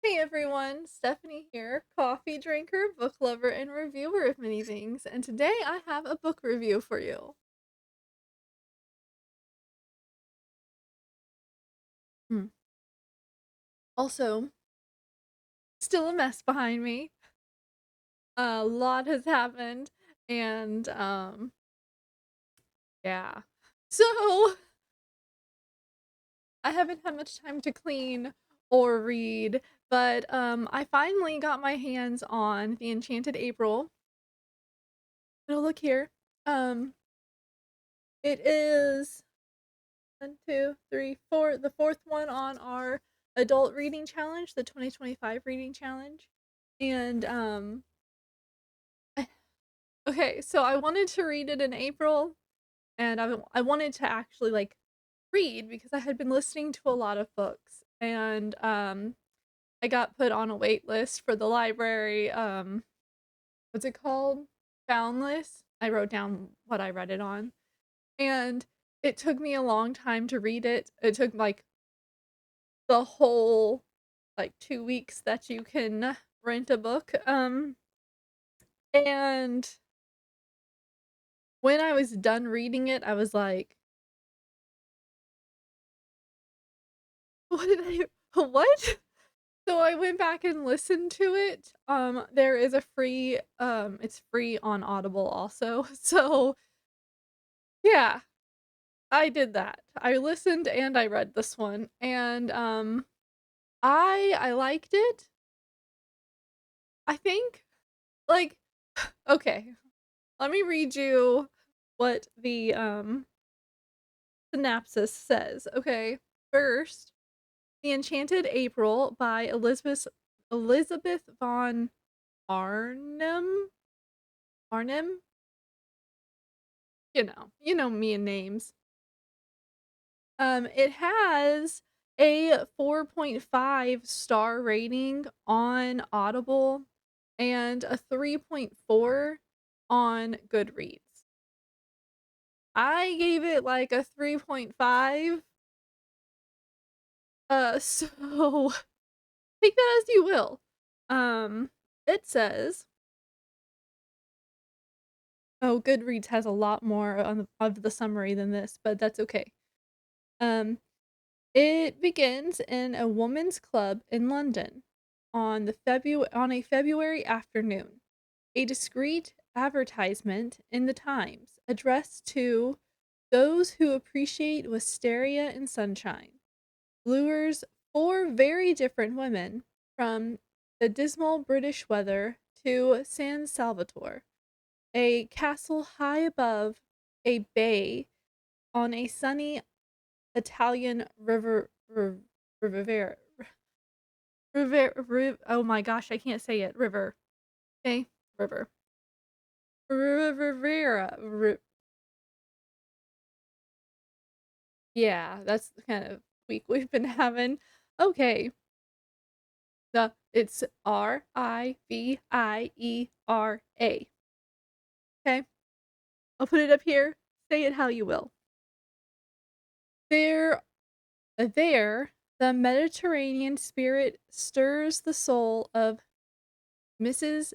Hey everyone, Stephanie here, coffee drinker, book lover, and reviewer of many things, and today I have a book review for you. Hmm. Also, still a mess behind me. A lot has happened, and yeah. So, I haven't had much time to clean or read, but I finally got my hands on the Enchanted April. Oh, look here. Um, it is one, two, three, four. The fourth one on our adult reading challenge, the 2025 reading challenge. And okay, so I wanted to read it in April, and I wanted to actually like read because I had been listening to a lot of books, and I got put on a wait list for the library. What's it called? Found list. I wrote down what I read it on, and it took me a long time to read it. It took like the whole like 2 weeks that you can rent a book. And when I was done reading it, I was like, "What did I what?" So I went back and listened to it. There is a free it's free on Audible also. So, yeah, I did that. I listened and I read this one, and I liked it. I think like okay, let me read you what the synopsis says. Okay, first, The Enchanted April by Elizabeth von Arnim. Arnim? You know me and names. It has a 4.5 star rating on Audible and a 3.4 on Goodreads. I gave it like a 3.5. So take that as you will. Um, it says, oh, Goodreads has a lot more of the summary than this, but that's okay. Um, it begins in a woman's club in London on a February afternoon. A discreet advertisement in the Times addressed to those who appreciate wisteria and sunshine lures four very different women from the dismal British weather to San Salvatore, a castle high above a bay on a sunny Italian river, oh my gosh, I can't say it. River. Okay, river. Rivera. Yeah, that's the kind of week we've been having. Okay, it's Riviera. Okay, I'll put it up here. Say it how you will. There, there, the Mediterranean spirit stirs the soul of Mrs.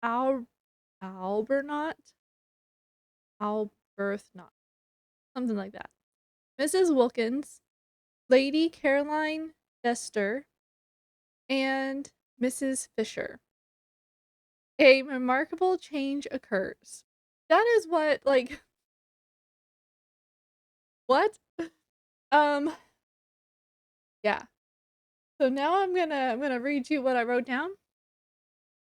Al Albernot, Albernot, something like that. Mrs. Wilkins, Lady Caroline Dester, and Mrs. Fisher. A remarkable change occurs. That is what, like, what? Um, yeah. So now I'm gonna read you what I wrote down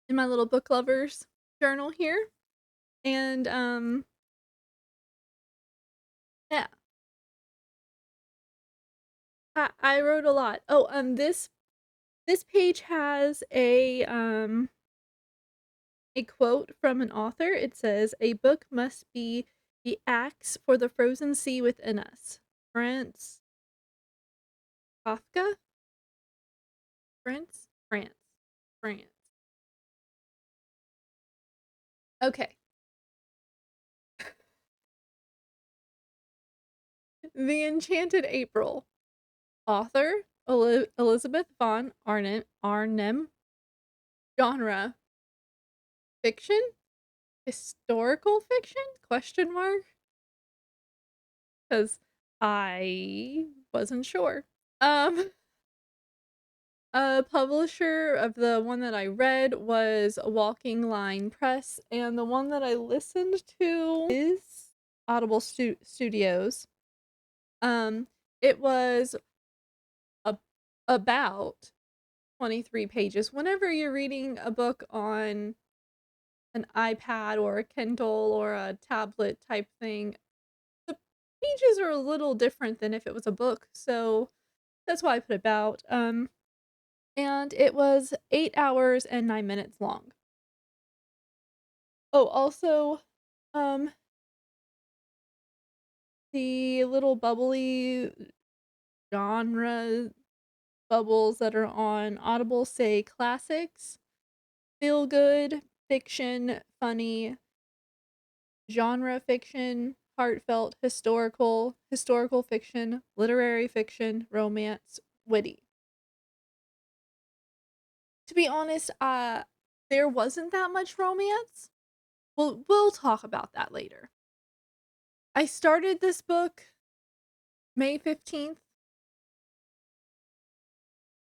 in my little book lovers journal here. And yeah, I wrote a lot. Oh, this page has a quote from an author. It says, "A book must be the axe for the frozen sea within us." France Kafka? France. France. Okay. The Enchanted April. Author Elizabeth von Arnim. Genre: fiction? Historical fiction? Question mark? Because I wasn't sure. Um, a publisher of the one that I read was Walking Line Press, and the one that I listened to is Audible Studios. Um, it was a about 23 pages. Whenever you're reading a book on an iPad or a Kindle or a tablet type thing, the pages are a little different than if it was a book, so that's why I put about. And it was 8 hours and 9 minutes long. Oh, also, um, the little bubbly genre bubbles that are on Audible say classics, feel good, fiction, funny, genre fiction, heartfelt, historical fiction, literary fiction, romance, witty. To be honest, there wasn't that much romance. We'll talk about that later. I started this book May 15th.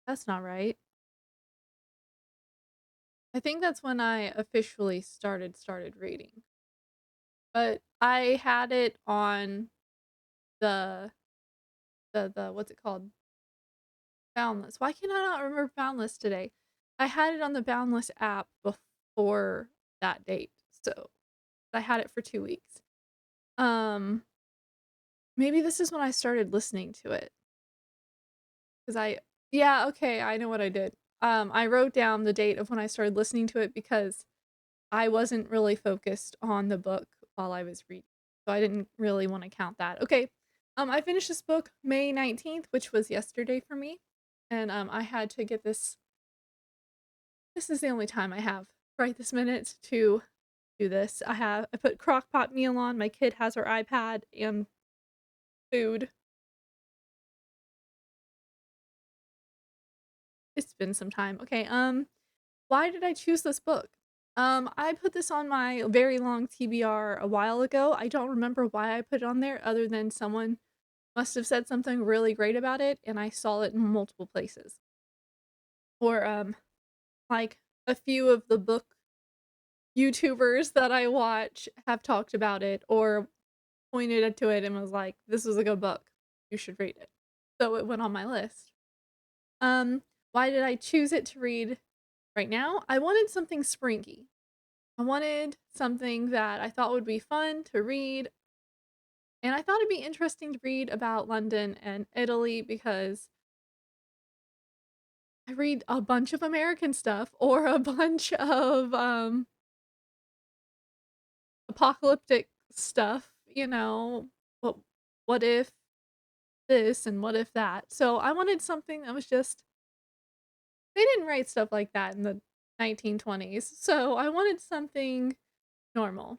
That's not right. I think that's when I officially started reading. But I had it on the the what's it called? Boundless. Why can I not remember Boundless today? I had it on the Boundless app before that date. So I had it for 2 weeks. Um Maybe this is when I started listening to it. 'Cause yeah, okay, I know what I did. I wrote down the date of when I started listening to it because I wasn't really focused on the book while I was reading, so I didn't really wanna count that. Okay, I finished this book May 19th, which was yesterday for me, and, I had to get this is the only time I have right this minute to do this. I put crockpot meal on, my kid has her iPad and food. It's been some time. Okay, why did I choose this book? I put this on my very long TBR a while ago. I don't remember why I put it on there other than someone must have said something really great about it and I saw it in multiple places. Or like a few of the book YouTubers that I watch have talked about it or pointed to it and was like, "This is a good book. You should read it." So it went on my list. Um, why did I choose it to read right now? I wanted something springy. I wanted something that I thought would be fun to read, and I thought it'd be interesting to read about London and Italy because I read a bunch of American stuff or a bunch of apocalyptic stuff, what what if this and what if that. So I wanted something that was just they didn't write stuff like that in the 1920s. So I wanted something normal.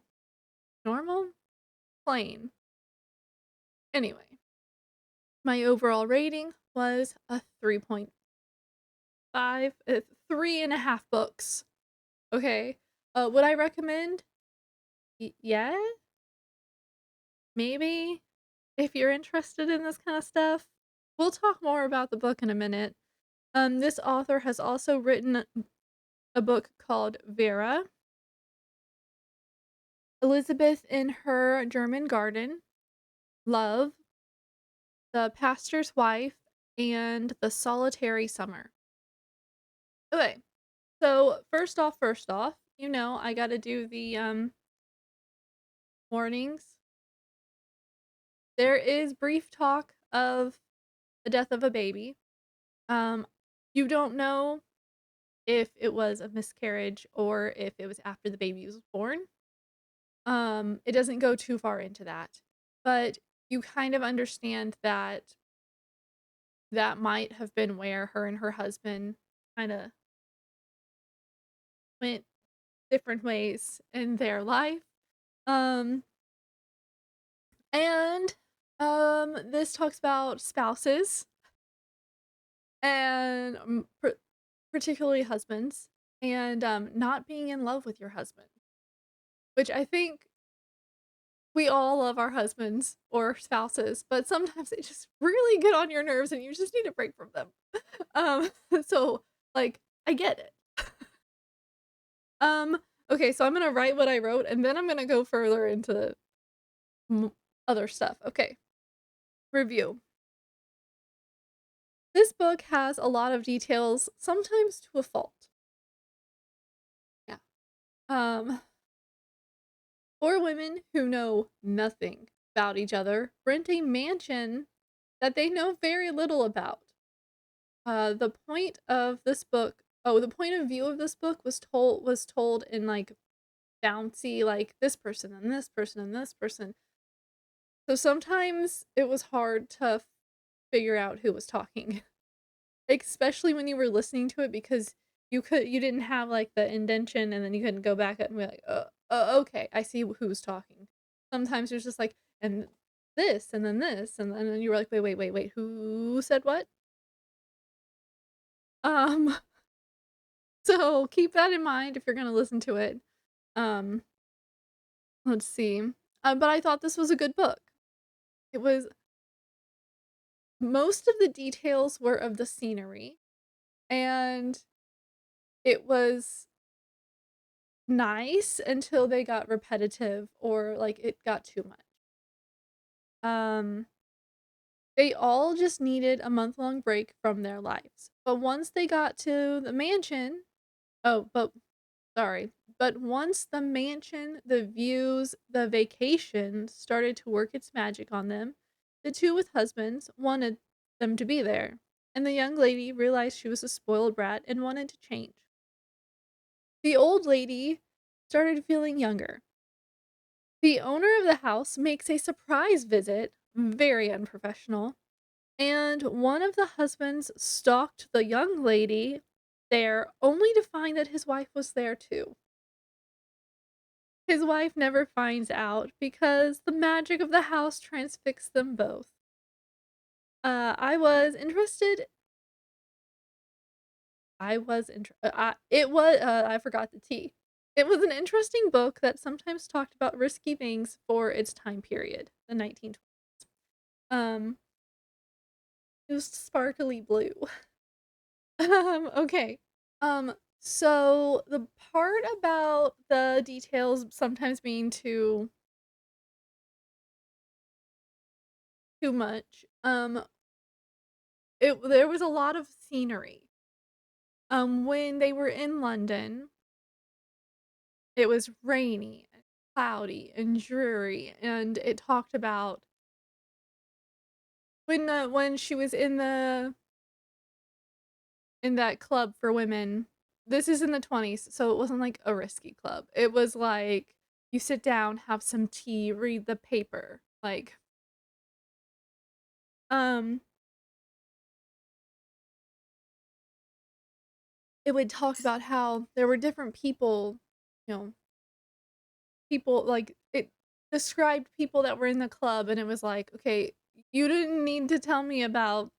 Normal? Plain. Anyway, my overall rating was a 3.5, 3.5 books. Okay. Would I recommend? Yeah, maybe. If you're interested in this kind of stuff, we'll talk more about the book in a minute. This author has also written a book called Vera, Elizabeth in Her German Garden, Love, The Pastor's Wife, and The Solitary Summer. Okay, so first off, I gotta do the warnings. There is brief talk of the death of a baby. Um, you don't know if it was a miscarriage or if it was after the baby was born. It doesn't go too far into that, but you kind of understand that that might have been where her and her husband kind of went different ways in their life. Um, and this talks about spouses and, particularly husbands, and, not being in love with your husband, which I think we all love our husbands or spouses, but sometimes they just really get on your nerves and you just need a break from them. Um, so, like, I get it. Um, okay, so I'm gonna write what I wrote, and then I'm gonna go further into m other stuff. Okay, review. This book has a lot of details, sometimes to a fault. Yeah. Um, 4 women who know nothing about each other rent a mansion that they know very little about. The point of this book the point of view of this book was told in, like, bouncy, like, this person and this person and this person. So sometimes it was hard to figure out who was talking, especially when you were listening to it because you didn't have, like, the indention, and then you couldn't go back and be like, okay, I see who's talking." Sometimes it's just like, "And this, and then this," and then you were like, "Wait, wait, wait, wait, who said what?" Um, so keep that in mind if you're gonna listen to it. Um, let's see. But I thought this was a good book. It was most of the details were of the scenery, and it was nice until they got repetitive or, like, it got too much. Um, they all just needed a month-long break from their lives, but once they got to the mansion oh, but sorry, but once the mansion, the views, the vacation started to work its magic on them, the 2 with husbands wanted them to be there, and the young lady realized she was a spoiled brat and wanted to change. The old lady started feeling younger. The owner of the house makes a surprise visit, very unprofessional, and one of the husbands stalked the young lady there only to find that his wife was there too. His wife never finds out because the magic of the house transfixed them both. I was interested. I forgot the T. It was an interesting book that sometimes talked about risky things for its time period, the 1920s. Um, it was sparkly blue. Okay. So the part about the details sometimes being too much, there was a lot of scenery. When they were in London, it was rainy and cloudy and dreary, and it talked about when she was in that club for women. This is in the 20s, so it wasn't like a risky club. It was like you sit down, have some tea, read the paper. Like, um, it would talk about how there were different people, you know, people like it described people that were in the club, and it was like, okay, you didn't need to tell me about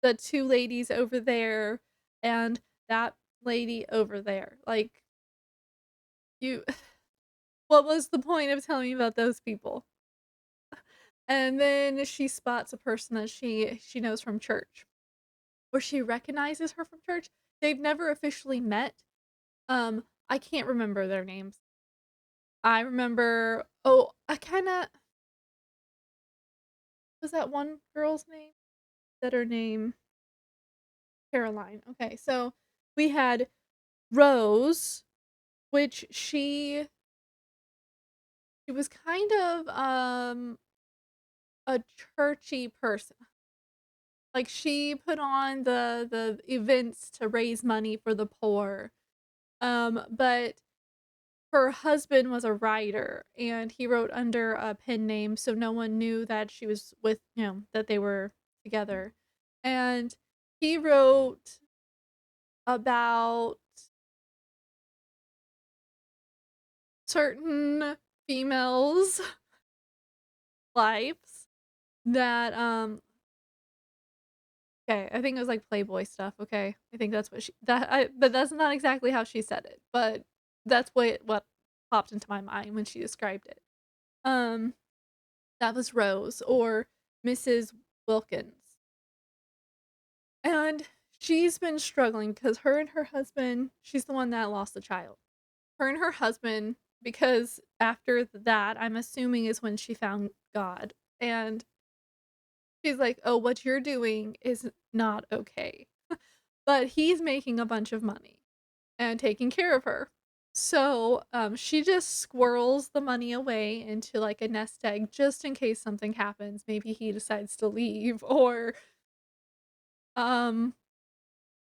the 2 ladies over there and that lady over there. Like, you what was the point of telling me about those people? And then she spots a person that she knows from church, or she recognizes her from church. They've never officially met. I can't remember their names. I remember I kinda was that one girl's name? Said her name Caroline. Okay, so we had Rose, which she was kind of a churchy person. Like, she put on the events to raise money for the poor. But her husband was a writer, and he wrote under a pen name, so no one knew that she was with that they were together. And he wrote about certain females' lives that, Okay, I think it was, like, Playboy stuff, okay? I think that's what she that I but that's not exactly how she said it, but that's what popped into my mind when she described it. Um, that was Rose or Mrs. Wilkins, and she's been struggling because her and her husband she's the one that lost the child. Her and her husband because after that, I'm assuming is when she found God, and she's like, "Oh, what you're doing is not okay." But he's making a bunch of money and taking care of her. So, she just squirrels the money away into, like, a nest egg just in case something happens. Maybe he decides to leave or, um,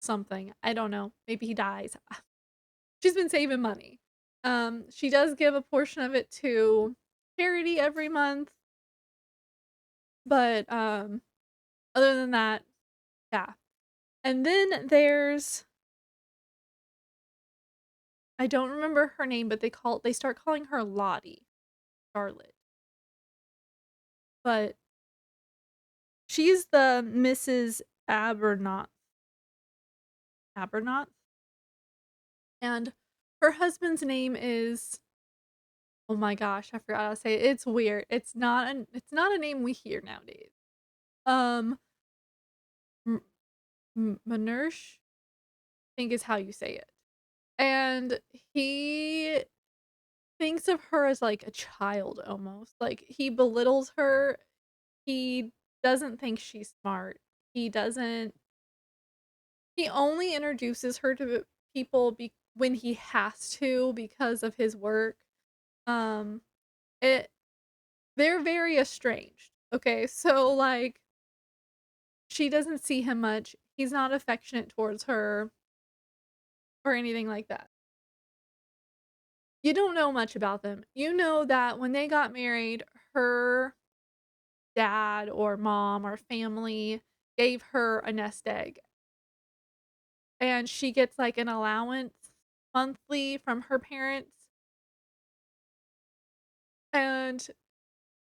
something. I don't know. Maybe he dies. She's been saving money. She does give a portion of it to charity every month, but, other than that, yeah. And then there's I don't remember her name, but they start calling her Lottie, Charlotte. But she's the Mrs. Abernoth, and her husband's name is oh my gosh, I forgot how to say it. It's weird. It's not a name we hear nowadays. Um, M Manersh, I think is how you say it. And he thinks of her as like a child almost. Like he belittles her. He doesn't think she's smart. He doesn't he only introduces her to people when he has to because of his work. Um, it they're very estranged. Okay, so like she doesn't see him much. He's not affectionate towards her or anything like that. You don't know much about them. You know that when they got married, her dad or mom or family gave her a nest egg and she gets like an allowance monthly from her parents. And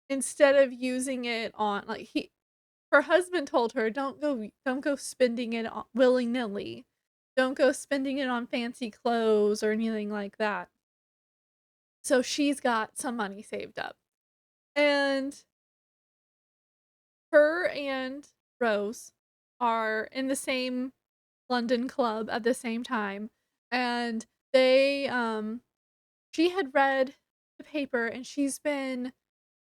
instead of using it on like he her husband told her, "Don't go spending it on willy-nilly. Don't go spending it on fancy clothes or anything like that." So she's got some money saved up. And her and Rose are in the same London club at the same time, and she had read the paper and she's been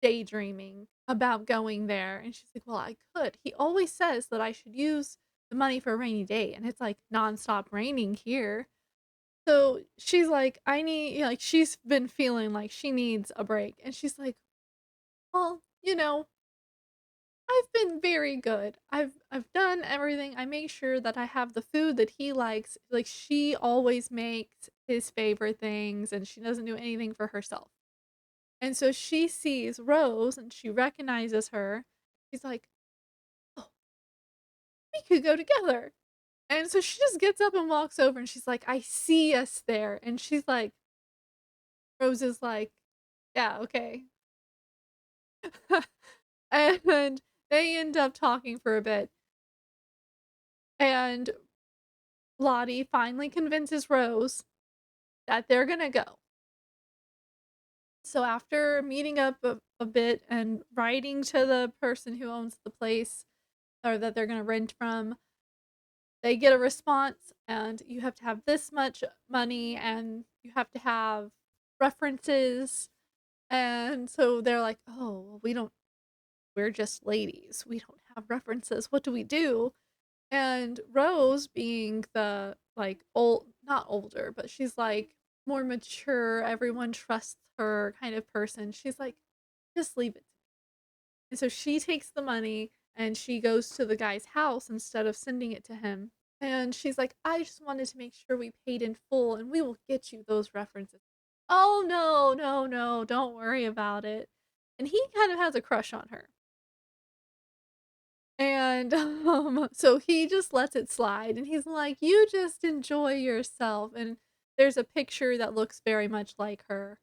daydreaming about going there, and she's like, "Well, I could. He always says that I should use the money for a rainy day, and it's, like, nonstop raining here." So, she's like, "I need" like, she's been feeling like she needs a break, and she's like, "Well, I've been very good. I've done everything. I make sure that I have the food that he likes." Like, she always makes his favorite things, and she doesn't do anything for herself. And so she sees Rose and she recognizes her. She's like, "Oh, we could go together." And so she just gets up and walks over and she's like, "I see us there." And she's like, Rose is like, "Yeah, okay." And they end up talking for a bit. And Lottie finally convinces Rose that they're gonna go. So after meeting up a bit and writing to the person who owns the place or that they're gonna rent from, they get a response, and you have to have this much money, and you have to have references, and so they're like, "Oh, well, we're just ladies. We don't have references. What do we do?" And Rose being the, like, old not older, but she's, like, more mature, everyone trusts her kind of person, she's like, "Just leave it." And so she takes the money, and she goes to the guy's house instead of sending it to him. And she's like, "I just wanted to make sure we paid in full, and we will get you those references." "Oh, no, no, no, don't worry about it." And he kind of has a crush on her. And, so he just lets it slide, and he's like, "You just enjoy yourself." And there's a picture that looks very much like her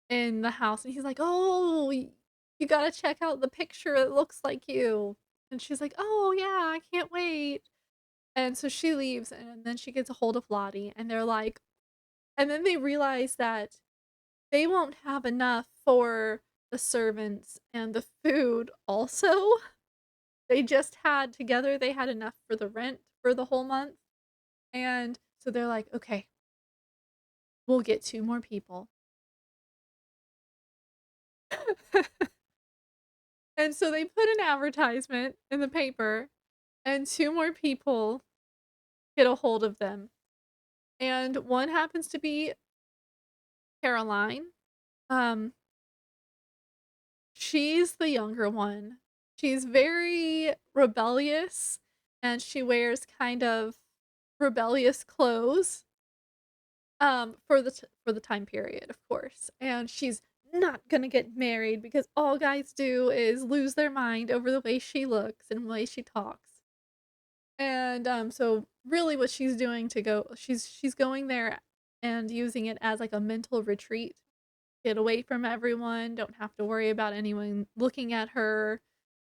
in the house, and he's like, "Oh, you gotta check out the picture, it looks like you." And she's like, "Oh, yeah, I can't wait." And so she leaves, and then she gets a hold of Lottie, and they're like and then they realize that they won't have enough for the servants and the food also. They just had together, they had enough for the rent for the whole month, and so they're like, "Okay, we'll get 2 more people." And so they put an advertisement in the paper, and 2 more people get a hold of them. And one happens to be Caroline. Um, she's the younger one. She's very rebellious, and she wears kind of rebellious clothes, for the time period, of course. And she's not gonna get married because all guys do is lose their mind over the way she looks and the way she talks. And, so really what she's doing to go she's going there and using it as, like, a mental retreat. Get away from everyone, don't have to worry about anyone looking at her,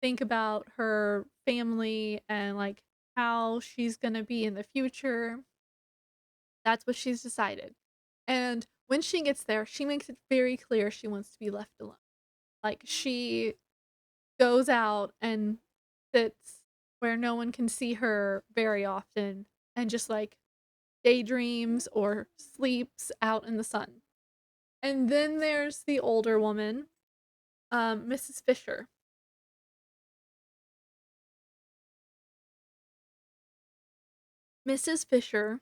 think about her family and, like, how she's gonna be in the future. That's what she's decided. And when she gets there, she makes it very clear she wants to be left alone. Like, she goes out and sits where no one can see her very often and just, like, daydreams or sleeps out in the sun. And then there's the older woman, Mrs. Fisher. Mrs. Fisher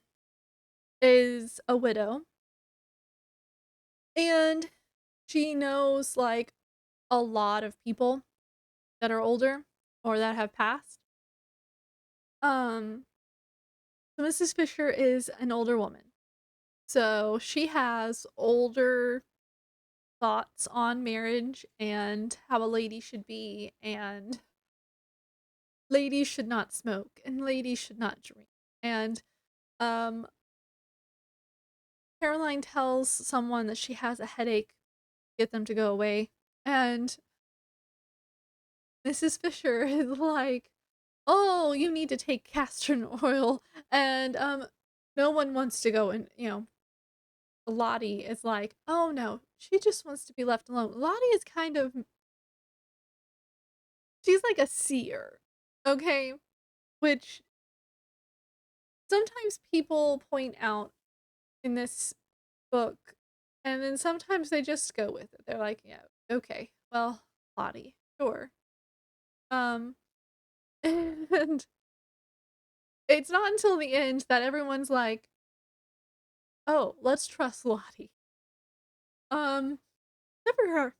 is a widow, and she knows, like, a lot of people that are older or that have passed. Um, so Mrs. Fisher is an older woman. So she has older thoughts on marriage and how a lady should be, and ladies should not smoke, and ladies should not drink. And um, Caroline tells someone that she has a headache, get them to go away. And Mrs. Fisher is like, "Oh, you need to take castor oil." And no one wants to go, and Lottie is like, "Oh no, she just wants to be left alone." Lottie is kind of she's like a seer. Okay? Which sometimes people point out in this book, and then sometimes they just go with it. They're like, "Yeah, okay. Well, Lottie, sure." Um and it's not until the end that everyone's like, "Oh, let's trust Lottie." Um, Except for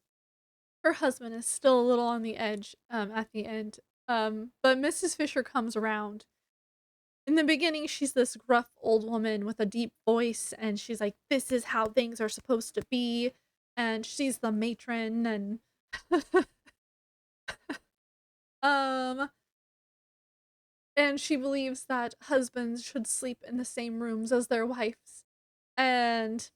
her husband is still a little on the edge, at the end. But Mrs. Fisher comes around. In the beginning, she's this gruff old woman with a deep voice, and she's like, "This is how things are supposed to be," and she's the matron, and um, and she believes that husbands should sleep in the same rooms as their wives. And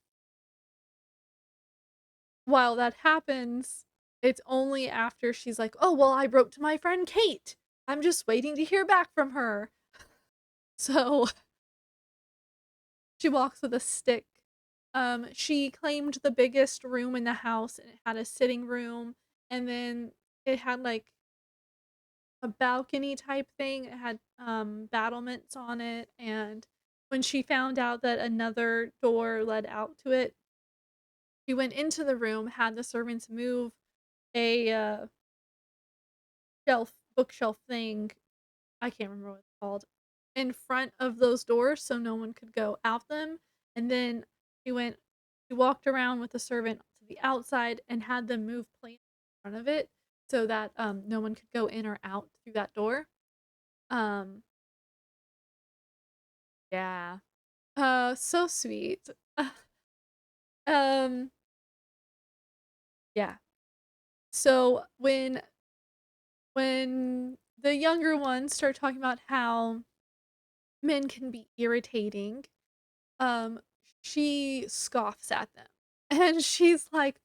while that happens, it's only after she's like, "Oh, well, I wrote to my friend Kate. I'm just waiting to hear back from her." So she walks with a stick. She claimed the biggest room in the house, and it had a sitting room, and then it had like a balcony type thing. It had battlements on it, and when she found out that another door led out to it, she went into the room, had the servants move a bookshelf thing, I can't remember what it's called, in front of those doors so no one could go out them. And then she went she walked around with the servant to the outside and had them move plants in front of it so that no one could go in or out through that door. Um yeah. So sweet. um yeah. So when the younger ones start talking about how men can be irritating, um, she scoffs at them. And she's like,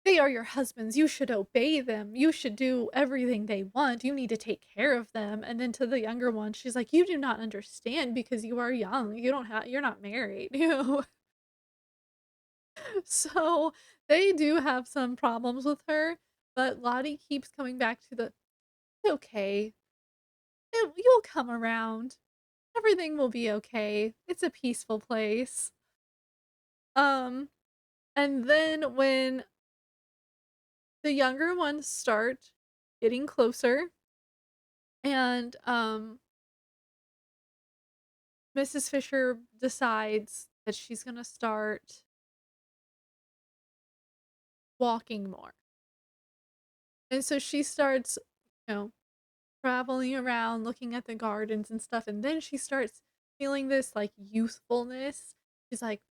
"They are your husbands, you should obey them, you should do everything they want, you need to take care of them," and then to the younger one, she's like, "You do not understand because you are young, you're not married," you know? So, they do have some problems with her, but Lottie keeps coming back to the, "It's okay, you'll come around, everything will be okay, it's a peaceful place." Um, and then when the younger ones start getting closer and, Mrs. Fisher decides that she's gonna start walking more. And so she starts, you know, traveling around, looking at the gardens and stuff, and then she starts feeling this, like, youthfulness. She's like,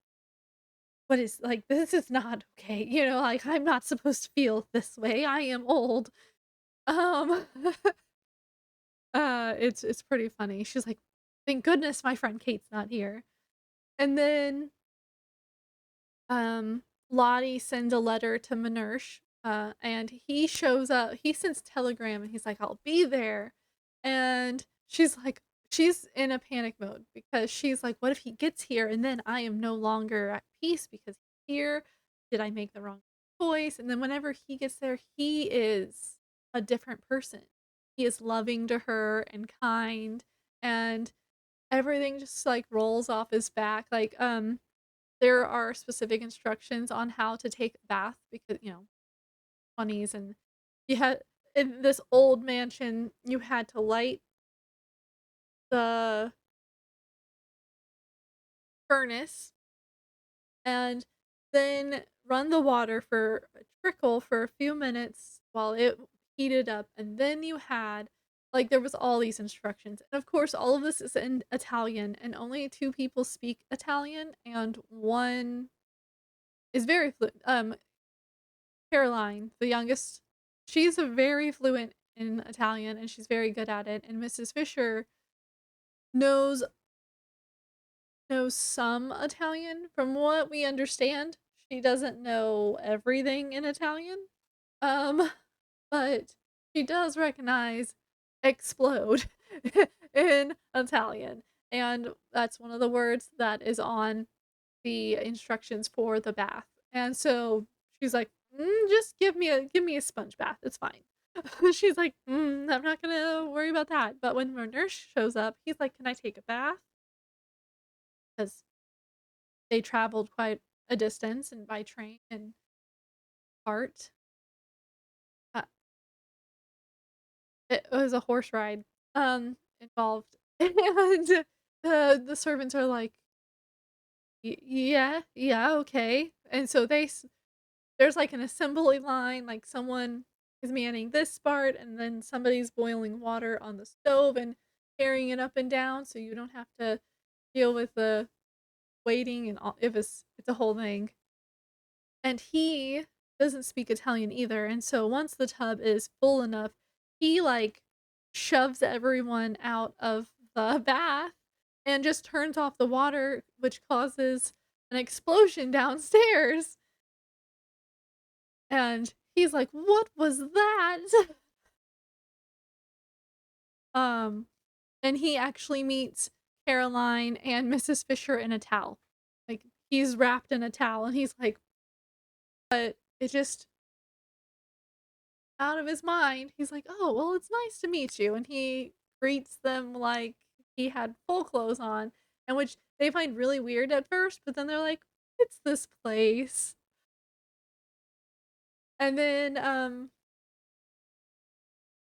"What is like, this is not okay," like, "I'm not supposed to feel this way, I am old." Um, it's pretty funny. She's like, "Thank goodness my friend Kate's not here." And then Lottie sends a letter to Minersh, and he shows up. He sends telegram and he's like, "I'll be there." And she's in a panic mode because she's like, "What if he gets here and then I am no longer at peace because he's here? Did I make the wrong choice?" And then whenever he gets there, he is a different person. He is loving to her and kind, and everything just like rolls off his back. There are specific instructions on how to take a bath because, 20s, and you had in this old mansion, you had to light the furnace and then run the water for a trickle for a few minutes while it heated up, and then you had there was all these instructions, and of course, all of this is in Italian, and only 2 people speak Italian, and 1 is very fluent. Caroline, the youngest, she's a very fluent in Italian, and she's very good at it, and Mrs. Fisher knows knows some Italian. From what we understand, she doesn't know everything in Italian, um, but she does recognize "explode" in Italian, and that's one of the words that is on the instructions for the bath. And so she's like, just give me a sponge bath. It's fine." She's like, I'm not gonna worry about that." But when her nurse shows up, he's like, "Can I take a bath?" Because they traveled quite a distance and by train and cart. Uh, it was a horse ride involved. And the servants are like, Yeah, yeah, okay." And so there's, like, an assembly line, like, someone is manning this part, and then somebody's boiling water on the stove and carrying it up and down so you don't have to deal with the waiting and all it's a whole thing. And he doesn't speak Italian either, and so once the tub is full enough, he, shoves everyone out of the bath and just turns off the water, which causes an explosion downstairs, and he's like, "What was that?" Um, and he actually meets Caroline and Mrs. Fisher in a towel. Like, he's wrapped in a towel, and he's like, but it just out of his mind, he's like, "Oh, well, it's nice to meet you," and he greets them like he had full clothes on, and which they find really weird at first, but then they're like, "It's this place." And then,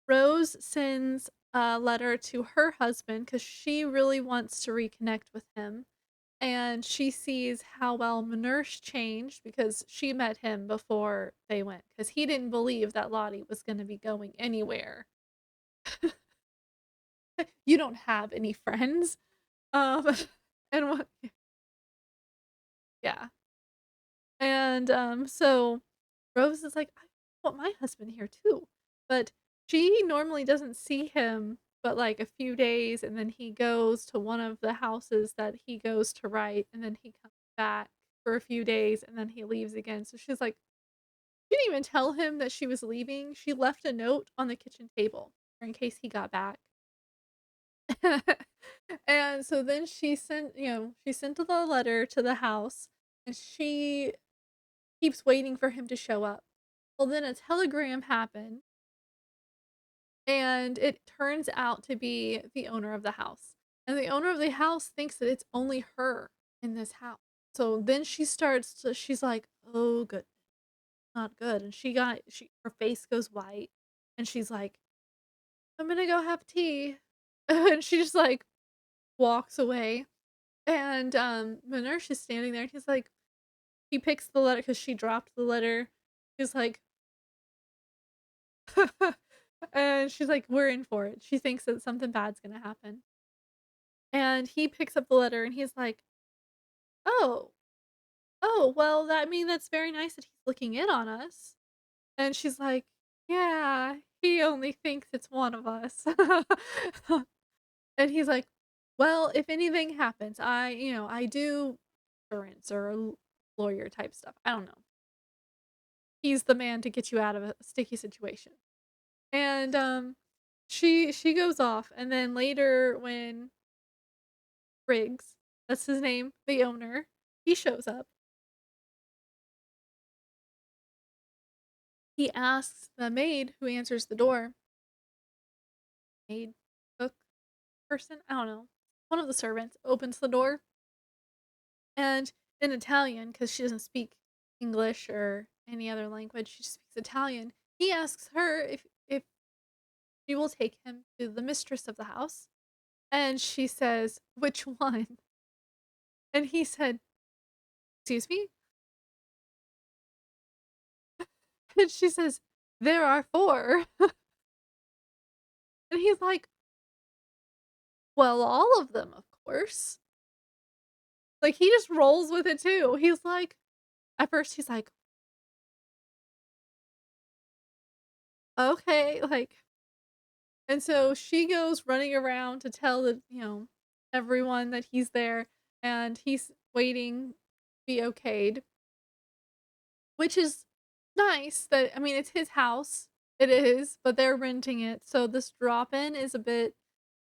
Rose sends a letter to her husband because she really wants to reconnect with him, and she sees how well Minersh changed because she met him before they went because he didn't believe that Lottie was gonna be going anywhere. "You don't have any friends?" Um, and what yeah, and, so Rose is like, "I want my husband here too," but she normally doesn't see him but, like, a few days, and then he goes to one of the houses that he goes to write, and then he comes back for a few days, and then he leaves again, so she's like, She didn't even tell him that she was leaving. She left a note on the kitchen table for in case he got back. And so then she sent the letter to the house, and she keeps waiting for him to show up. Well, then a telegram happened, and it turns out to be the owner of the house. And the owner of the house thinks that it's only her in this house. So then she's like, "Oh, good, not good." And her face goes white, and she's like, "I'm gonna go have tea." And she just like walks away. And the nurse is standing there, and he picks the letter because she dropped the letter. He's like, and she's like, "We're in for it." She thinks that something bad's gonna happen. And he picks up the letter and he's like, "Oh, oh, well, that's very nice that he's looking in on us." And she's like, "Yeah, he only thinks it's one of us." And he's like, "Well, if anything happens, I do insurance or lawyer type stuff. I don't know. He's the man to get you out of a sticky situation." And she goes off, and then later when Briggs, that's his name, the owner, he shows up. He asks the maid who answers the door, maid, cook, person, I don't know. One of the servants opens the door, and in Italian, because she doesn't speak English or any other language, she speaks Italian. He asks her if she will take him to the mistress of the house, and she says, "Which one?" And he said, "Excuse me?" And she says, "There are 4." And he's like, "Well, all of them, of course." Like, he just rolls with it too. He's like at first he's like, "Okay," like, and so she goes running around to tell everyone that he's there, and he's waiting to be okayed, which is nice that it's his house. It is, but they're renting it, so this drop-in is a bit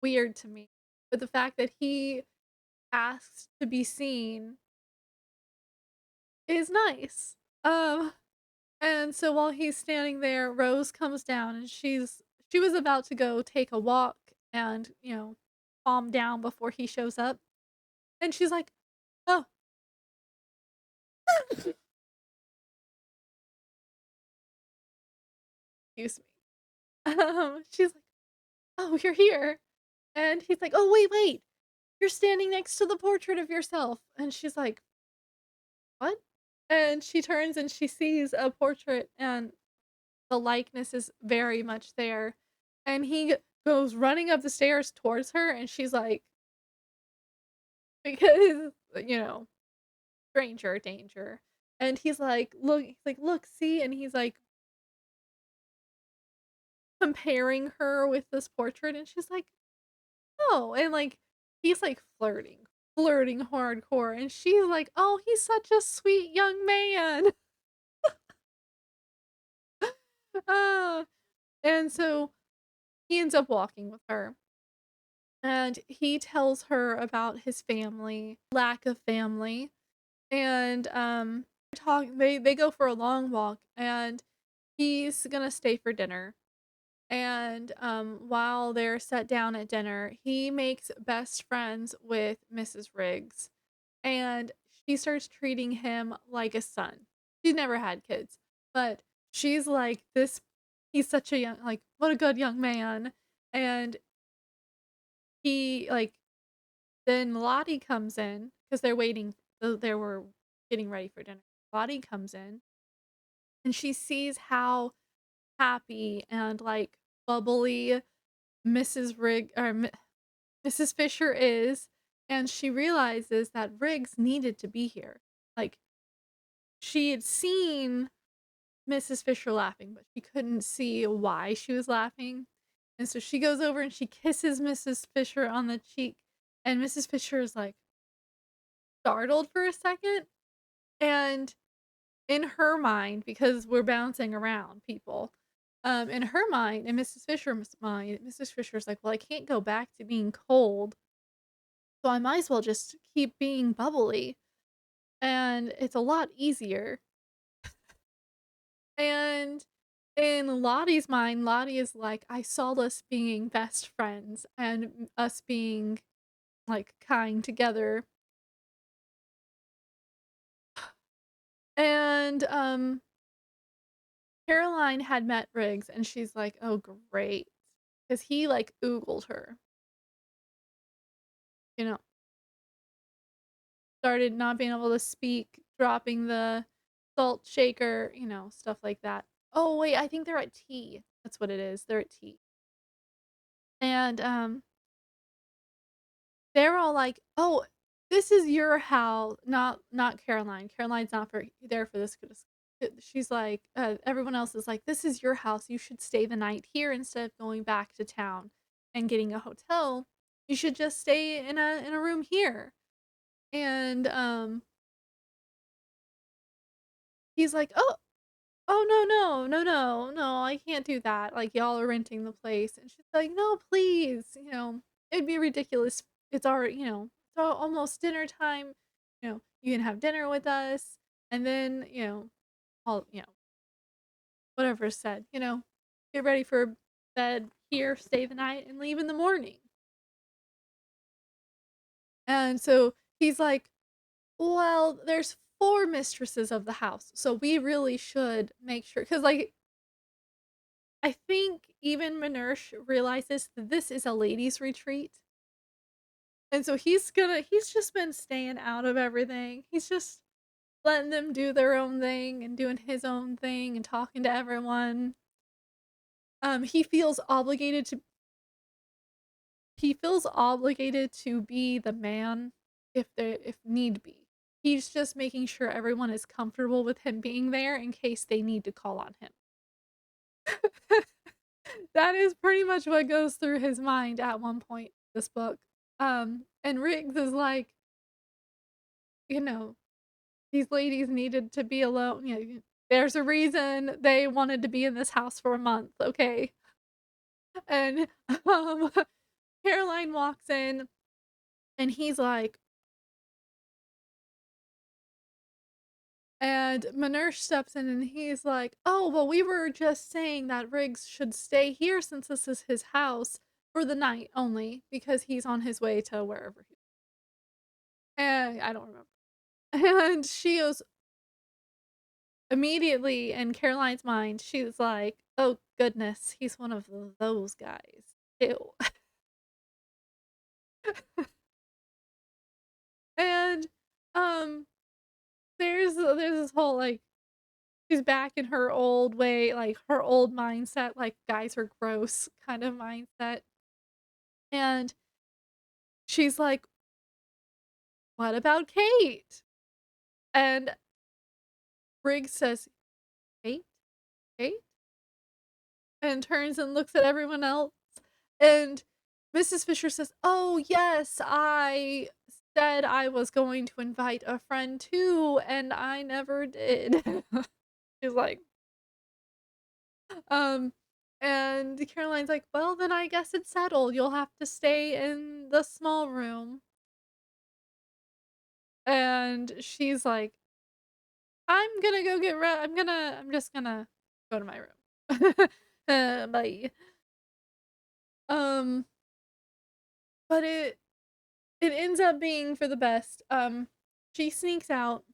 weird to me. But the fact that he asks to be seen is nice. Um, and so while he's standing there, Rose comes down, and she was about to go take a walk and, calm down before he shows up. And she's like, "Oh, excuse me." She's like, "Oh, you're here." And he's like, "Oh, wait, wait. You're standing next to the portrait of yourself." And she's like, "What?" And she turns and she sees a portrait, and the likeness is very much there. And he goes running up the stairs towards her, and she's like, because, stranger danger. And he's like, see?" And he's like comparing her with this portrait, and she's like, "Oh," and like he's like flirting hardcore, and she's like, "Oh, he's such a sweet young man." Ah, and so he ends up walking with her, and he tells her about his family, lack of family, and they go for a long walk, and he's gonna stay for dinner. And while they're set down at dinner, he makes best friends with Mrs. Riggs, and she starts treating him like a son. She's never had kids, but she's like, this he's such a young, like, what a good young man. And he like then Lottie comes in because they're waiting, they were getting ready for dinner. Lottie comes in, and she sees how happy and like bubbly Mrs. Fisher is, and she realizes that Riggs needed to be here. Like, she had seen Mrs. Fisher laughing, but she couldn't see why she was laughing. And so she goes over and she kisses Mrs. Fisher on the cheek, and Mrs. Fisher is like startled for a second, and in her mind, because we're bouncing around people, in her mind, in Mrs. Fisher's mind, Mrs. Fisher's like, "Well, I can't go back to being cold, so I might as well just keep being bubbly, and it's a lot easier." And in Lottie's mind, Lottie is like, "I saw us being best friends and us being, like, kind together." And, Caroline had met Riggs, and she's like, "Oh, great," because he, like, oogled her, you know, started not being able to speak, dropping the salt shaker, stuff like that. Oh, wait, I think they're at tea. That's what it is, they're at tea. And, they're all like, "Oh, this is your house," not Caroline. Caroline's not there for this 'cause she's like, everyone else is like, "This is your house, you should stay the night here instead of going back to town and getting a hotel. You should just stay in a room here." And, he's like, "Oh, oh, no, no, no, no, no, I can't do that, like, y'all are renting the place." And she's like, "No, please, it'd be ridiculous. It's already, it's almost dinner time, you can have dinner with us, and then, all, whatever is said, get ready for bed here, stay the night, and leave in the morning." And so he's like, "Well, there's 4 mistresses of the house, so we really should make sure," because, like, I think even Minersh realizes that this is a ladies' retreat, and so he's just been staying out of everything. He's just letting them do their own thing and doing his own thing and talking to everyone. He feels obligated to be the man if need be. He's just making sure everyone is comfortable with him being there in case they need to call on him. That is pretty much what goes through his mind at one point in this book. And Riggs is like, you know, these ladies needed to be alone. There's a reason they wanted to be in this house for a month, okay? And um, Caroline walks in, and he's like, and Minersh steps in, and he's like, "Oh, well, we were just saying that Riggs should stay here since this is his house for the night only because he's on his way to wherever he." And I don't remember. And she goes, immediately in Caroline's mind, she's like, "Oh goodness, he's one of those guys." Ew. And um there's this whole like she's back in her old way, like her old mindset, like guys are gross kind of mindset. And she's like, "What about Kate?" And Briggs says, "Kate? Kate?" And turns and looks at everyone else. And Mrs. Fisher says, "Oh, yes, I said I was going to invite a friend too, and I never did." She's like, um, and Caroline's like, "Well, then I guess it's settled. You'll have to stay in the small room." And she's like, "I'm gonna go get I'm just gonna go to my room." Bye. Um, but it ends up being for the best. She sneaks out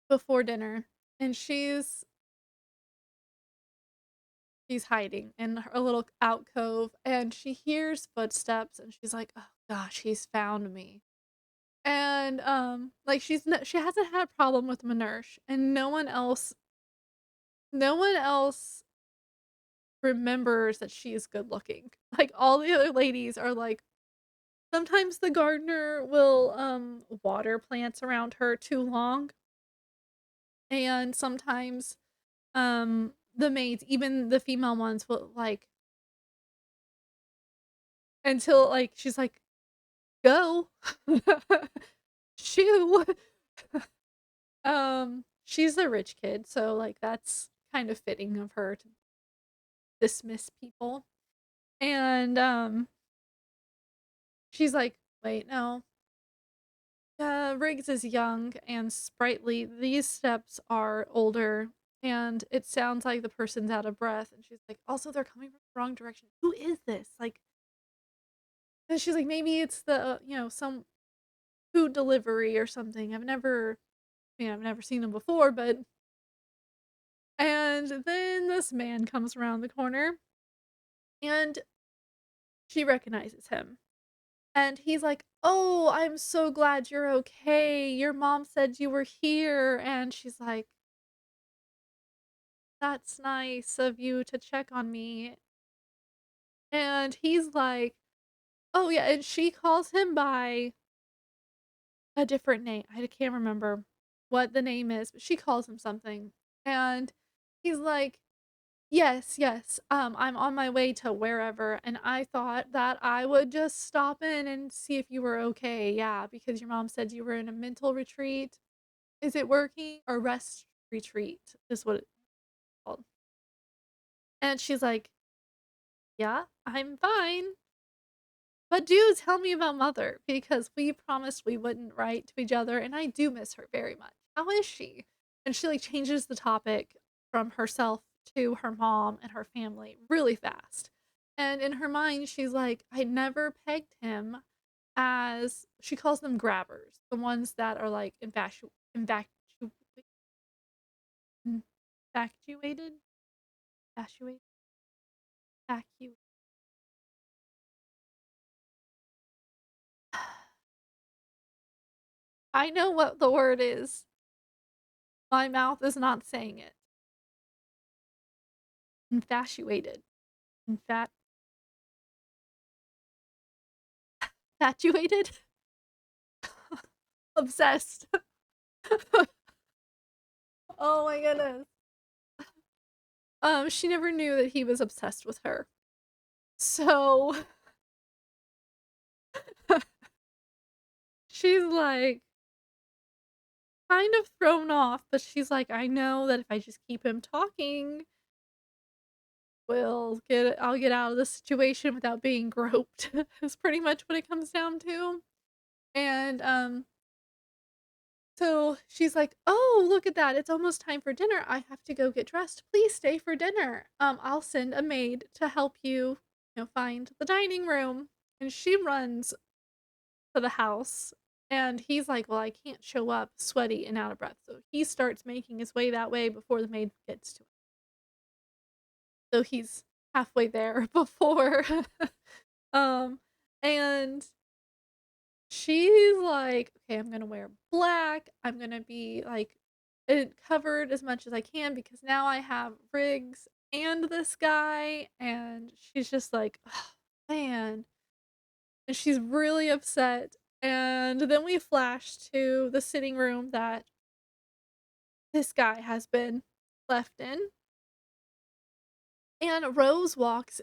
before dinner, and she's hiding in a little alcove, and she hears footsteps, and she's like, "Oh gosh, he's found me." And like she hasn't had a problem with Minersh, and no one else remembers that she is good looking. Like all the other ladies are like, sometimes the gardener will water plants around her too long, and sometimes the maids, even the female ones, will like until like she's like, "Go." Shoo. she's the rich kid, so, like, that's kind of fitting of her to dismiss people, and, she's like, "Wait, no, Riggs is young and sprightly. These steps are older, and it sounds like the person's out of breath." And she's like, "Also, they're coming from the wrong direction. Who is this?" Like, and she's like, "Maybe it's the, some food delivery or something. I've never seen them before, but." And then this man comes around the corner, and she recognizes him. And he's like, "Oh, I'm so glad you're okay. Your mom said you were here." And she's like, "That's nice of you to check on me." And he's like, "Oh, yeah." And she calls him by a different name. I can't remember what the name is, but she calls him something. And he's like, "Yes, yes. I'm on my way to wherever, and I thought that I would just stop in and see if you were okay. Yeah, because your mom said you were in a mental retreat. Is it working? Or rest retreat is what it's called." And she's like, "Yeah, I'm fine. But do tell me about mother because we promised we wouldn't write to each other, and I do miss her very much. How is she?" And she like changes the topic from herself to her mom and her family really fast. And in her mind, she's like, "I never pegged him as," she calls them grabbers, the ones that are like infatuated, infatuated, infatuated. I know what the word is. My mouth is not saying it. Infatuated. Infat Infatuated? Obsessed. Oh my goodness. She never knew that he was obsessed with her. So, she's, like, kind of thrown off, but she's like, "I know that if I just keep him talking, I'll get out of the situation without being groped," is pretty much what it comes down to. And, so she's like, "Oh, look at that. It's almost time for dinner. I have to go get dressed. Please stay for dinner. I'll send a maid to help you, find the dining room." And she runs to the house, and he's like, "Well, I can't show up sweaty and out of breath." So he starts making his way that way before the maid gets to him. So he's halfway there before um and she's like, "Okay, I'm gonna wear black. I'm gonna be like it covered as much as I can because now I have Riggs and this guy." And she's just like, "Oh, man." And she's really upset. And then we flash to the sitting room that this guy has been left in. And Rose walks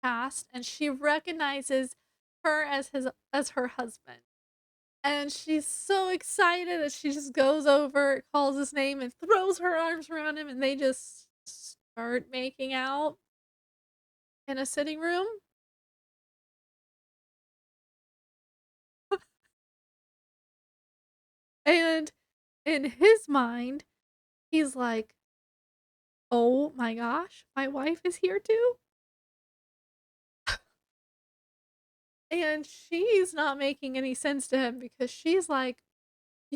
past and she recognizes her as her husband. And she's so excited that she just goes over, calls his name, and throws her arms around him, and they just start making out in a sitting room. And in his mind, he's like, "Oh my gosh, my wife is here too?" And she's not making any sense to him because she's like,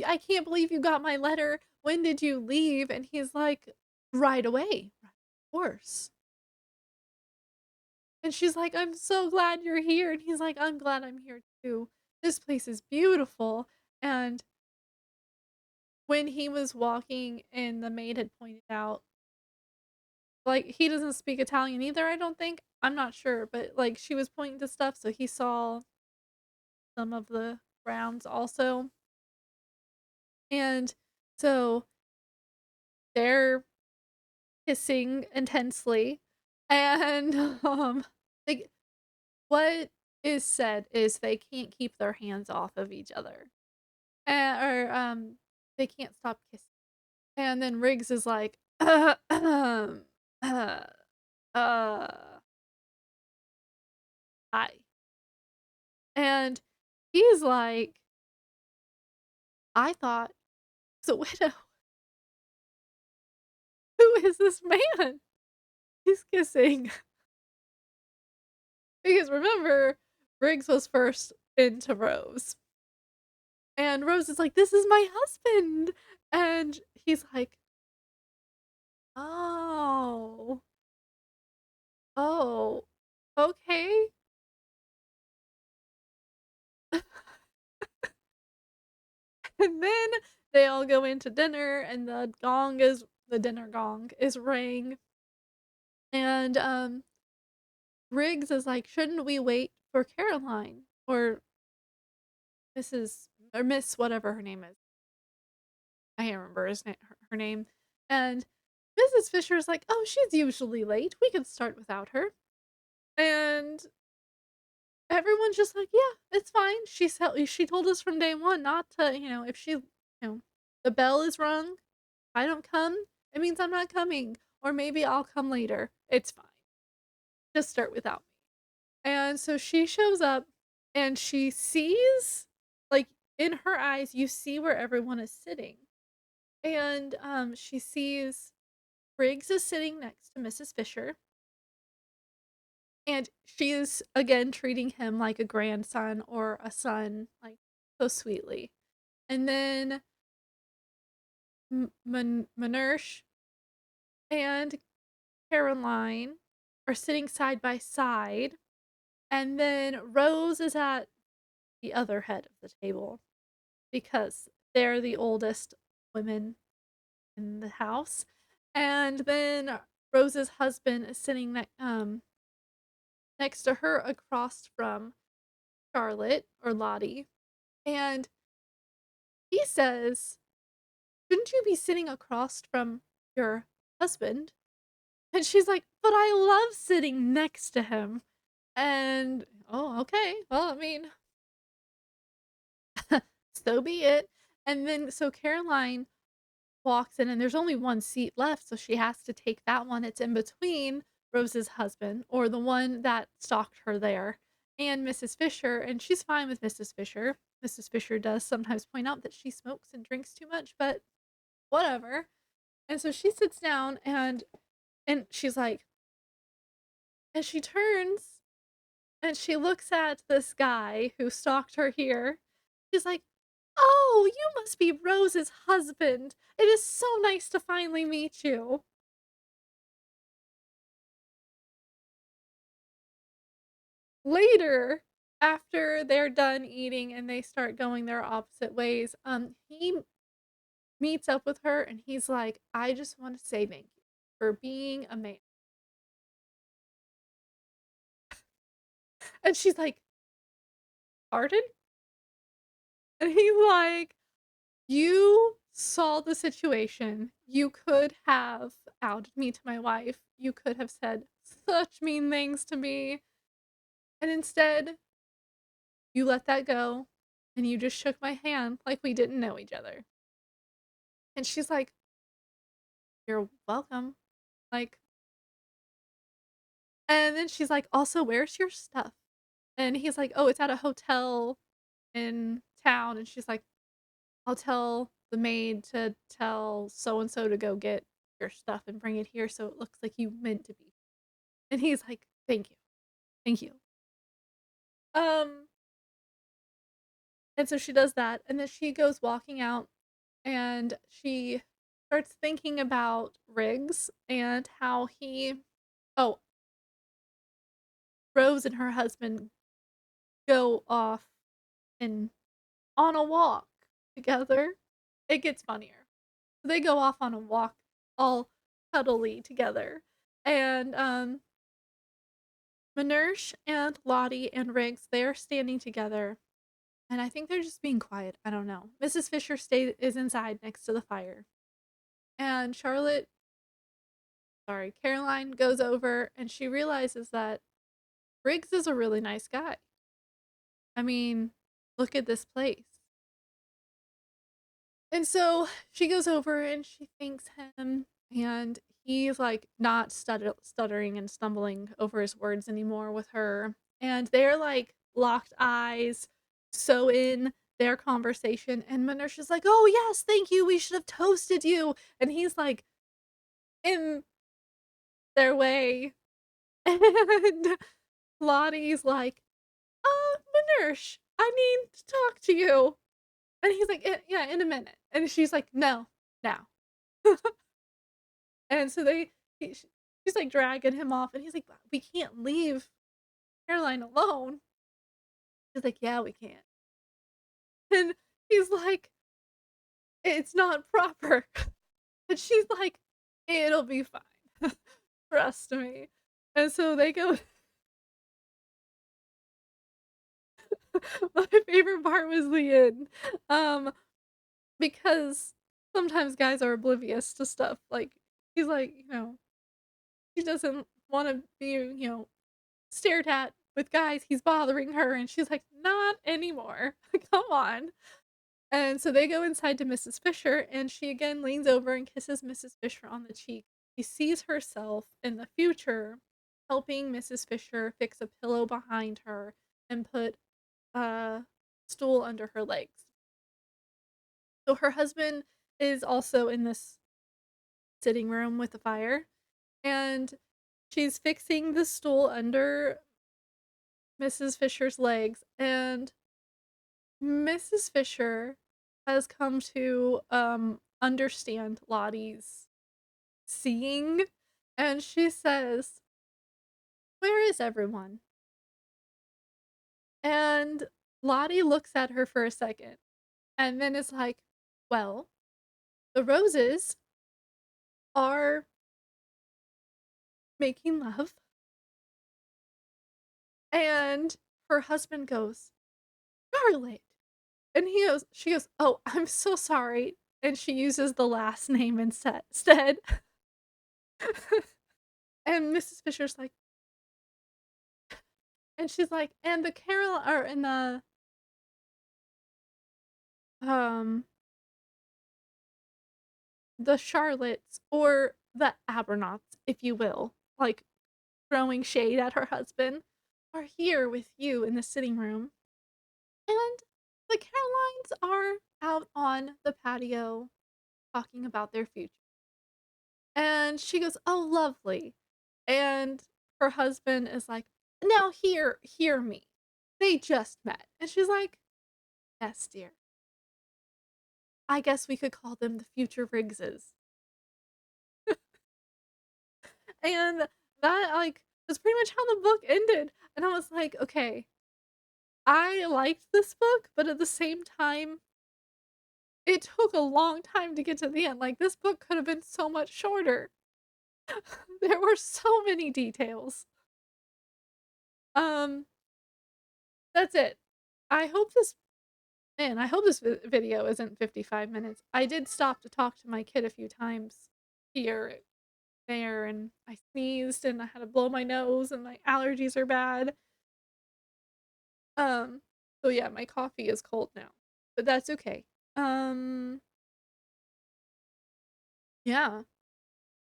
"I can't believe you got my letter. When did you leave?" And he's like, "Right away. Of course." And she's like, "I'm so glad you're here." And he's like, "I'm glad I'm here too. This place is beautiful." And when he was walking and the maid had pointed out, like, he doesn't speak Italian either, I don't think. I'm not sure, but like she was pointing to stuff, so he saw some of the grounds also. And so they're kissing intensely. And like what is said is they can't keep their hands off of each other. Or, they can't stop kissing. And then Riggs is like, uh, uh, uh, hi. And he's like, I thought, so widow, who is this man he's kissing? Because remember, Riggs was first into Rose. And Rose is like, this is my husband. And he's like, oh, oh, okay. And then they all go into dinner, and the dinner gong is rang. And Riggs is like, shouldn't we wait for Caroline or Mrs. or Miss whatever her name is? I can't remember her name. And Mrs. Fisher is like, oh, she's usually late. We can start without her. And everyone's just like, yeah, it's fine. She told us from day one not to, if the bell is rung, I don't come, it means I'm not coming. Or maybe I'll come later. It's fine. Just start without me. And so she shows up and she sees, like, in her eyes, you see where everyone is sitting. And she sees Briggs is sitting next to Mrs. Fisher. And she is again treating him like a grandson or a son, like so sweetly. And then Manersh and Caroline are sitting side by side. And then Rose is at the other head of the table because they're the oldest women in the house. And then Rose's husband is sitting next to her across from Charlotte or Lottie. And he says, shouldn't you be sitting across from your husband? And she's like, but I love sitting next to him. And, oh, okay. Well, I mean, so be it. And then, so Caroline walks in, and there's only one seat left. So she has to take that one. It's in between Rose's husband, or the one that stalked her there, and Mrs. Fisher. And she's fine with Mrs. Fisher. Mrs. Fisher does sometimes point out that she smokes and drinks too much, but whatever. And so she sits down and she's like, and she turns and she looks at this guy who stalked her here. She's like, "Oh, you must be Rose's husband. It is so nice to finally meet you." Later, after they're done eating and they start going their opposite ways, he meets up with her and he's like, "I just want to say thank you for being a man." And she's like, "Pardon?" And he's like, you saw the situation. You could have outed me to my wife. You could have said such mean things to me. And instead, you let that go and you just shook my hand like we didn't know each other. And she's like, you're welcome. Like, and then she's like, also, where's your stuff? And he's like, oh, it's at a hotel in town. And she's like, I'll tell the maid to tell so and so to go get your stuff and bring it here so it looks like you meant to be. And he's like, "Thank you. Thank you." Um, and so she does that, and then she goes walking out, and she starts thinking about Riggs and how oh, Rose and her husband go off and on a walk together. It gets funnier. They go off on a walk all cuddly together. And Manersh and Lottie and Riggs, they're standing together, and I think they're just being quiet. I don't know. Mrs. Fisher is inside next to the fire, and Caroline goes over and she realizes that Riggs is a really nice guy. I. mean, look at this place. And so she goes over and she thanks him, and he's like not stuttering and stumbling over his words anymore with her. And they're like locked eyes, so in their conversation. And Manersha's like, "Oh, yes, thank you. We should have toasted you." And he's like in their way. And Lottie's like, Manersh, I need to talk to you." And he's like, Yeah, in a minute." And she's like, "No, now." And so she's like dragging him off, and he's like, "We can't leave Caroline alone." She's like, "Yeah, we can." And he's like, "It's not proper." And she's like, "It'll be fine. Trust me." And so they go. My favorite part was the end. Um, because sometimes guys are oblivious to stuff. Like, he's like, he doesn't wanna be, stared at with guys, he's bothering her, and she's like, "Not anymore. Come on." And so they go inside to Mrs. Fisher, and she again leans over and kisses Mrs. Fisher on the cheek. She sees herself in the future helping Mrs. Fisher fix a pillow behind her and put a stool under her legs. So her husband is also in this sitting room with the fire, and she's fixing the stool under Mrs. Fisher's legs, and Mrs. Fisher has come to understand Lottie's seeing, and she says, "Where is everyone?" And Lottie looks at her for a second and then is like, "Well, the roses are making love." And her husband goes, "Scarlet." And she goes, "Oh, I'm so sorry." And she uses the last name instead. And Mrs. Fisher's like, and she's like, "And the Carol or in um the Charlottes or the Abernauts, if you will," like throwing shade at her husband, "are here with you in the sitting room. And the Carolines are out on the patio talking about their future." And she goes, "Oh, lovely." And her husband is like, "Now hear me. They just met." And she's like, "Yes, dear. I guess we could call them the future Riggses." And that, like, was pretty much how the book ended. And I was like, "Okay, I liked this book, but at the same time, it took a long time to get to the end. Like, this book could have been so much shorter." There were so many details. Um, that's it. I hope this I hope this video isn't 55 minutes. I did stop to talk to my kid a few times here, there, and I sneezed and I had to blow my nose and my allergies are bad. Um, so yeah, my coffee is cold now, but that's okay. Um, yeah.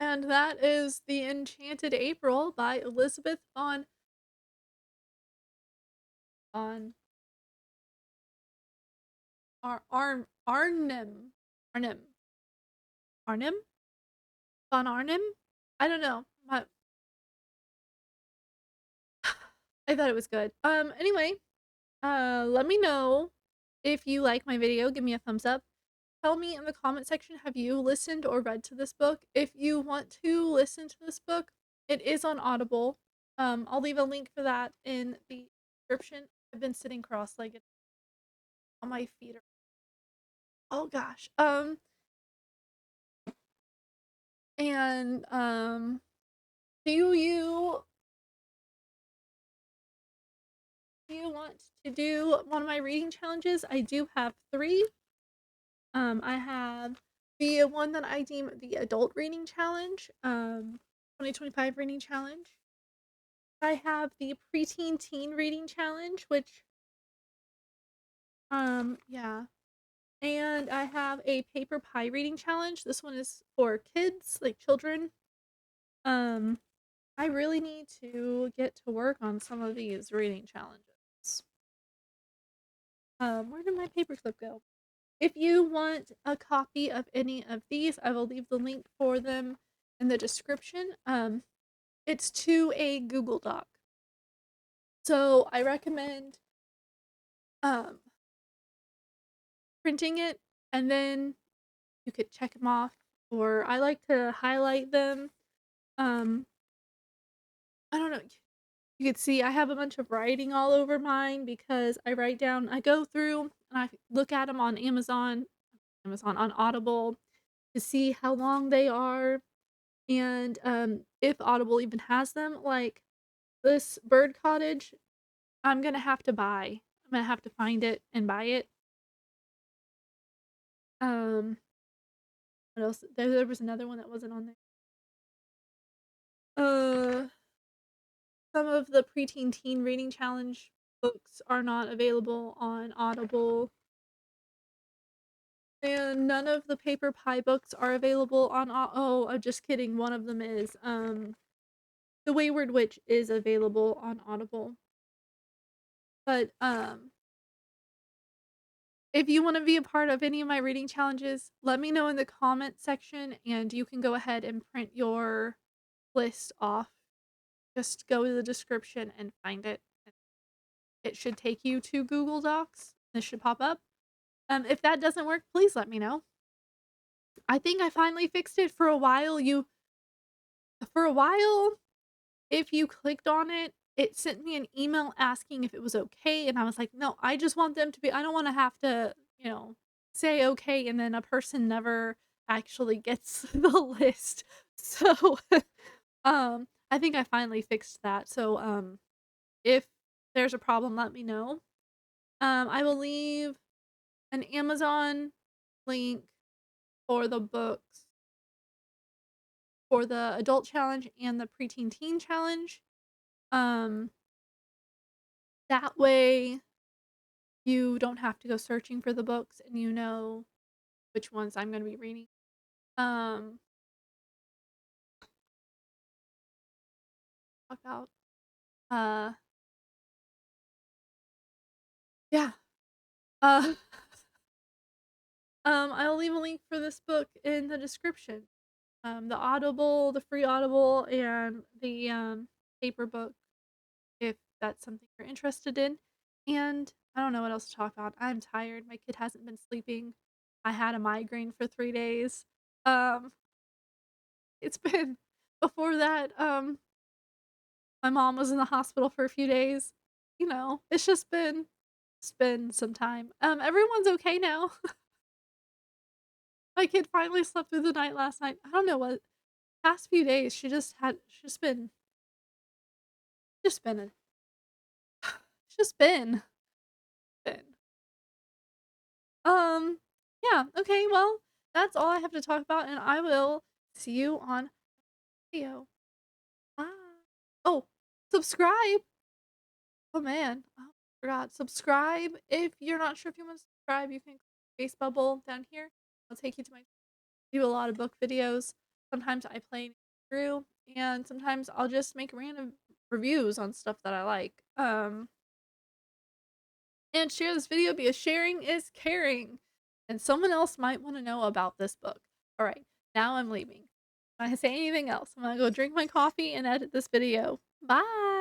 And that is The Enchanted April by Elizabeth on Arnim. Arnim. Arnim? Von Arnim? I don't know. I thought it was good. Anyway, let me know if you like my video. Give me a thumbs up. Tell me in the comment section, have you listened or read to this book? If you want to listen to this book, it is on Audible. I'll leave a link for that in the description. I've been sitting cross-legged on my feet. Oh gosh. And do you want to do one of my reading challenges? I do have 3. I have the one that I deem the adult reading challenge, 2025 reading challenge. I have the preteen teen reading challenge, which, yeah. And I have a paper pie reading challenge. This one is for kids, like children. Um, I really need to get to work on some of these reading challenges. Where did my paperclip go? If you want a copy of any of these, I will leave the link for them in the description. It's to a Google Doc. So I recommend um printing it, and then you could check them off, or I like to highlight them. Um, I don't know. You could see I have a bunch of writing all over mine because I go through and I look at them on Amazon on Audible to see how long they are, and if Audible even has them. Like this Bird Cottage, I'm gonna have to buy. I'm gonna have to find it and buy it. Um, what else? There was another one that wasn't on there. Uh, some of the preteen teen reading challenge books are not available on Audible, and none of the paper pie books are available on oh, I'm just kidding, one of them is. The Wayward Witch is available on Audible. But if you want to be a part of any of my reading challenges, let me know in the comment section and you can go ahead and print your list off. Just go to the description and find it. It should take you to Google Docs. This should pop up. If that doesn't work, please let me know. I think I finally fixed it. For a while, if you clicked on it, it sent me an email asking if it was okay, and I was like, "No, I just want them to be I don't wanna have to, say okay, and then a person never actually gets the list." So, I think I finally fixed that, so, if there's a problem, let me know. I will leave an Amazon link for the books for the adult challenge and the preteen teen challenge. Um, that way you don't have to go searching for the books and you know which ones I'm gonna be reading. Um, talk about uh yeah. Uh I'll leave a link for this book in the description. The Audible, the free Audible, and the paper book if that's something you're interested in. And I don't know what else to talk about. I'm tired. My kid hasn't been sleeping. I had a migraine for 3 days. Um, it's been before that, my mom was in the hospital for a few days. It's been some time. Everyone's okay now. My kid finally slept through the night last night. I don't know what past few days just been a it's just been. Um, yeah, okay, well, that's all I have to talk about, and I will see you on video. Bye. Oh, subscribe. Oh man, oh, forgot. Subscribe. If you're not sure if you want to subscribe, you can click face bubble down here. I'll take you to my do a lot of book videos. Sometimes I play through, and sometimes I'll just make random reviews on stuff that I like. And share this video because sharing is caring. And someone else might want to know about this book. All right, now I'm leaving. If I say anything else, I'm gonna go drink my coffee and edit this video. Bye.